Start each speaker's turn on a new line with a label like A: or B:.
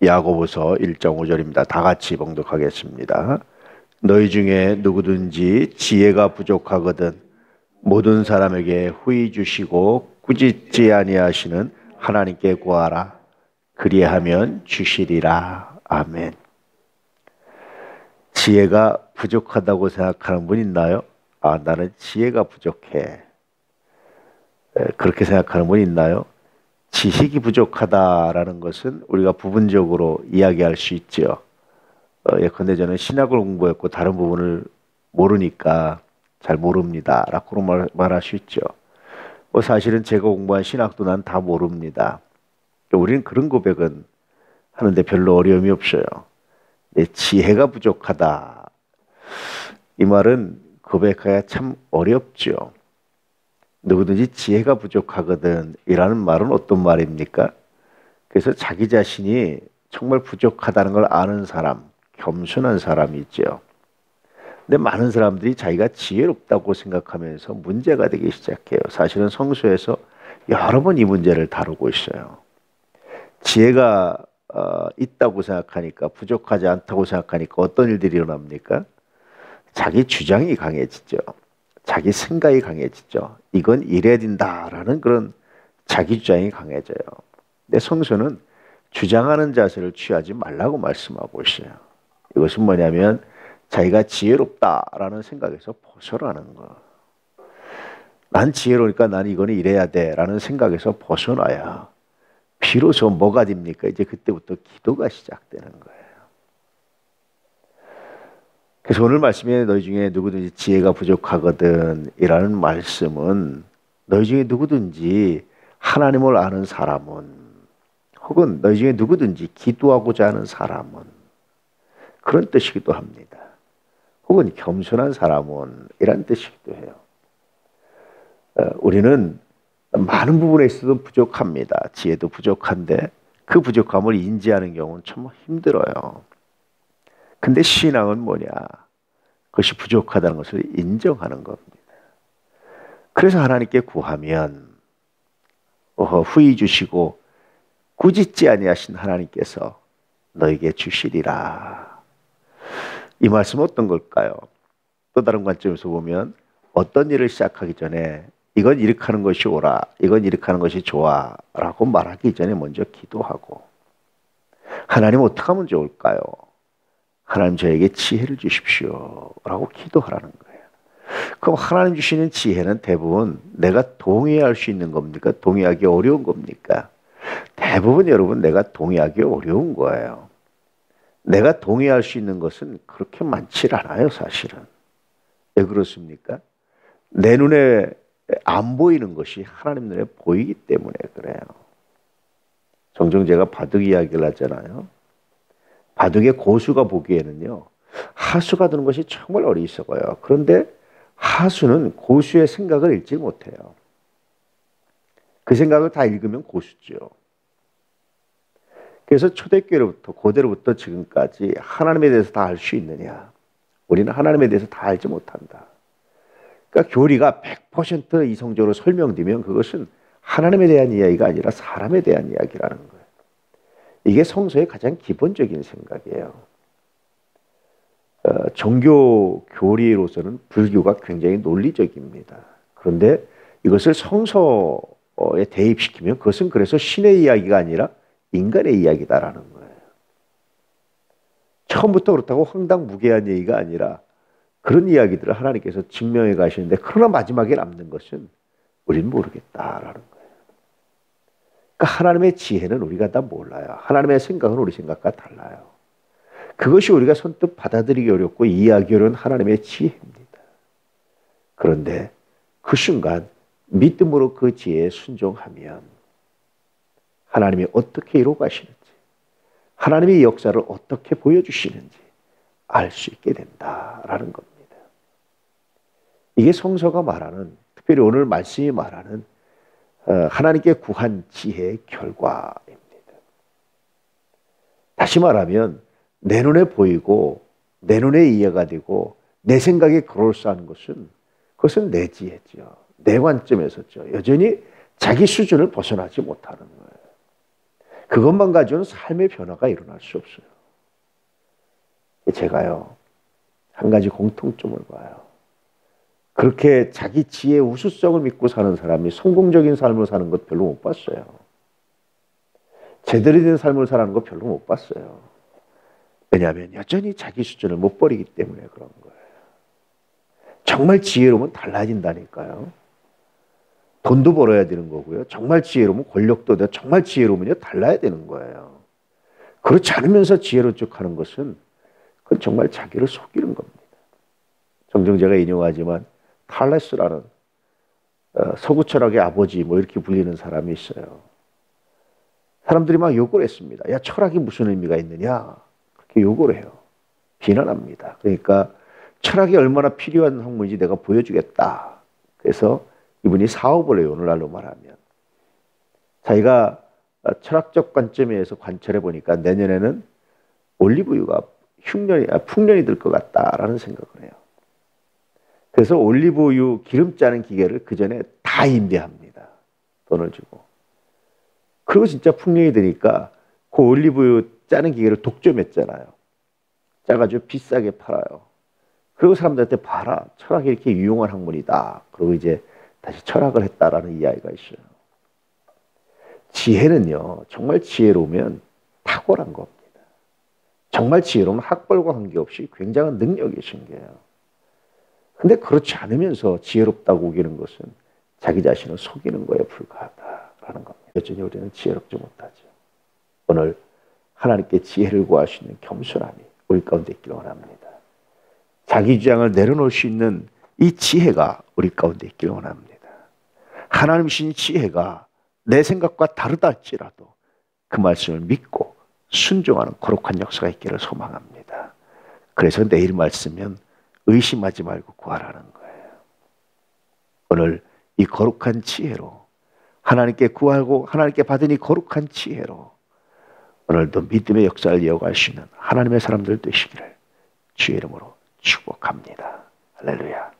A: 야고보서 1장 5절입니다. 다 같이 봉독하겠습니다. 너희 중에 누구든지 지혜가 부족하거든 모든 사람에게 후히 주시고 꾸짖지 아니하시는 하나님께 구하라. 그리하면 주시리라. 아멘. 지혜가 부족하다고 생각하는 분 있나요? 나는 지혜가 부족해. 그렇게 생각하는 분 있나요? 지식이 부족하다라는 것은 우리가 부분적으로 이야기할 수 있죠. 예컨대 저는 신학을 공부했고 다른 부분을 모르니까 잘 모릅니다 라고 말할 수 있죠. 사실은 제가 공부한 신학도 난 다 모릅니다. 우리는 그런 고백은 하는데 별로 어려움이 없어요. 내 지혜가 부족하다, 이 말은 고백하기가 참 어렵죠. 누구든지 지혜가 부족하거든 이라는 말은 어떤 말입니까? 그래서 자기 자신이 정말 부족하다는 걸 아는 사람, 겸손한 사람이 있죠. 근데 많은 사람들이 자기가 지혜롭다고 생각하면서 문제가 되기 시작해요. 사실은 성서에서 여러 번 이 문제를 다루고 있어요. 지혜가 있다고 생각하니까, 부족하지 않다고 생각하니까 어떤 일들이 일어납니까? 자기 주장이 강해지죠. 자기 생각이 강해지죠. 이건 이래야 된다라는 그런 자기 주장이 강해져요. 근데 성서는 주장하는 자세를 취하지 말라고 말씀하고 있어요. 이것은 뭐냐면 자기가 지혜롭다라는 생각에서 벗어나는 거. 난 지혜로우니까 난 이거는 이래야 돼라는 생각에서 벗어나야 비로소 뭐가 됩니까? 이제 그때부터 기도가 시작되는 거예요. 그래서 오늘 말씀에 너희 중에 누구든지 지혜가 부족하거든 이라는 말씀은 너희 중에 누구든지 하나님을 아는 사람은, 혹은 너희 중에 누구든지 기도하고자 하는 사람은, 그런 뜻이기도 합니다. 혹은 겸손한 사람은 이란 뜻이기도 해요. 우리는 많은 부분에 있어도 부족합니다. 지혜도 부족한데 그 부족함을 인지하는 경우는 참 힘들어요. 근데 신앙은 뭐냐? 그것이 부족하다는 것을 인정하는 겁니다. 그래서 하나님께 구하면 후히 주시고 꾸짖지 아니하신 하나님께서 너에게 주시리라. 이 말씀은 어떤 걸까요? 또 다른 관점에서 보면 어떤 일을 시작하기 전에 이건 이렇게 하는 것이 옳아, 이건 이렇게 하는 것이 좋아 라고 말하기 전에 먼저 기도하고, 하나님 어떻게 하면 좋을까요? 하나님 저에게 지혜를 주십시오 라고 기도하라는 거예요. 그럼 하나님 주시는 지혜는 대부분 내가 동의할 수 있는 겁니까? 동의하기 어려운 겁니까? 대부분 여러분 내가 동의하기 어려운 거예요. 내가 동의할 수 있는 것은 그렇게 많지 않아요. 사실은. 왜 그렇습니까? 내 눈에 안 보이는 것이 하나님 눈에 보이기 때문에 그래요. 종종 제가 바둑 이야기를 하잖아요. 바둑의 고수가 보기에는요, 하수가 드는 것이 정말 어리석어요. 그런데 하수는 고수의 생각을 읽지 못해요. 그 생각을 다 읽으면 고수죠. 그래서 초대교회로부터, 고대로부터 지금까지 하나님에 대해서 다 알 수 있느냐? 우리는 하나님에 대해서 다 알지 못한다. 그러니까 교리가 100% 이성적으로 설명되면 그것은 하나님에 대한 이야기가 아니라 사람에 대한 이야기라는 거예요. 이게 성서의 가장 기본적인 생각이에요. 종교 교리로서는 불교가 굉장히 논리적입니다. 그런데 이것을 성서에 대입시키면 그것은 그래서 신의 이야기가 아니라 인간의 이야기다라는 거예요. 처음부터 그렇다고 황당무계한 얘기가 아니라 그런 이야기들을 하나님께서 증명해 가시는데, 그러나 마지막에 남는 것은 우리는 모르겠다라는 거예요. 그러니까 하나님의 지혜는 우리가 다 몰라요. 하나님의 생각은 우리 생각과 달라요. 그것이 우리가 선뜻 받아들이기 어렵고 이해하기 어려운 하나님의 지혜입니다. 그런데 그 순간 믿음으로 그 지혜에 순종하면 하나님이 어떻게 이루어 가시는지, 하나님의 역사를 어떻게 보여주시는지 알 수 있게 된다라는 겁니다. 이게 성서가 말하는, 특별히 오늘 말씀이 말하는 하나님께 구한 지혜의 결과입니다. 다시 말하면 내 눈에 보이고 내 눈에 이해가 되고 내 생각에 그럴싸한 것은, 그것은 내 지혜죠. 내 관점에서죠. 여전히 자기 수준을 벗어나지 못하는 거예요. 그것만 가지고는 삶의 변화가 일어날 수 없어요. 제가요, 한 가지 공통점을 봐요. 그렇게 자기 지혜의 우수성을 믿고 사는 사람이 성공적인 삶을 사는 것 별로 못 봤어요. 제대로 된 삶을 사는 거 별로 못 봤어요. 왜냐하면 여전히 자기 수준을 못 버리기 때문에 그런 거예요. 정말 지혜로우면 달라진다니까요. 돈도 벌어야 되는 거고요. 정말 지혜로우면 권력도 돼요. 정말 지혜로우면요, 달라야 되는 거예요. 그렇지 않으면서 지혜로운 척하는 것은 그건 정말 자기를 속이는 겁니다. 종종 제가 인용하지만 탈레스라는 서구 철학의 아버지 뭐 이렇게 불리는 사람이 있어요. 사람들이 막 욕을 했습니다. 야, 철학이 무슨 의미가 있느냐? 그렇게 욕을 해요. 비난합니다. 그러니까 철학이 얼마나 필요한 학문인지 내가 보여주겠다. 그래서 이분이 사업을 해요. 오늘날로 말하면. 자기가 철학적 관점에서 관찰해 보니까 내년에는 올리브유가 풍년이 될 것 같다라는 생각을 해요. 그래서 올리브유 기름 짜는 기계를 그 전에 다 임대합니다. 돈을 주고. 그리고 진짜 풍년이 되니까 그 올리브유 짜는 기계를 독점했잖아요. 짜가지고 비싸게 팔아요. 그리고 사람들한테 봐라. 철학이 이렇게 유용한 학문이다. 그리고 이제 다시 철학을 했다라는 이야기가 있어요. 지혜는요, 정말 지혜로우면 탁월한 겁니다. 정말 지혜로우면 학벌과 관계없이 굉장한 능력이 생겨요. 근데 그렇지 않으면서 지혜롭다고 우기는 것은 자기 자신을 속이는 거에 불과하다라는 겁니다. 여전히 우리는 지혜롭지 못하죠. 오늘 하나님께 지혜를 구할 수 있는 겸손함이 우리 가운데 있기를 원합니다. 자기 주장을 내려놓을 수 있는 이 지혜가 우리 가운데 있기를 원합니다. 하나님 주신 지혜가 내 생각과 다르다 할지라도 그 말씀을 믿고 순종하는 거룩한 역사가 있기를 소망합니다. 그래서 내일 말씀은 의심하지 말고 구하라는 거예요. 오늘 이 거룩한 지혜로 하나님께 구하고 하나님께 받은 이 거룩한 지혜로 오늘도 믿음의 역사를 이어갈 수 있는 하나님의 사람들 되시기를 주의 이름으로 축복합니다. 할렐루야.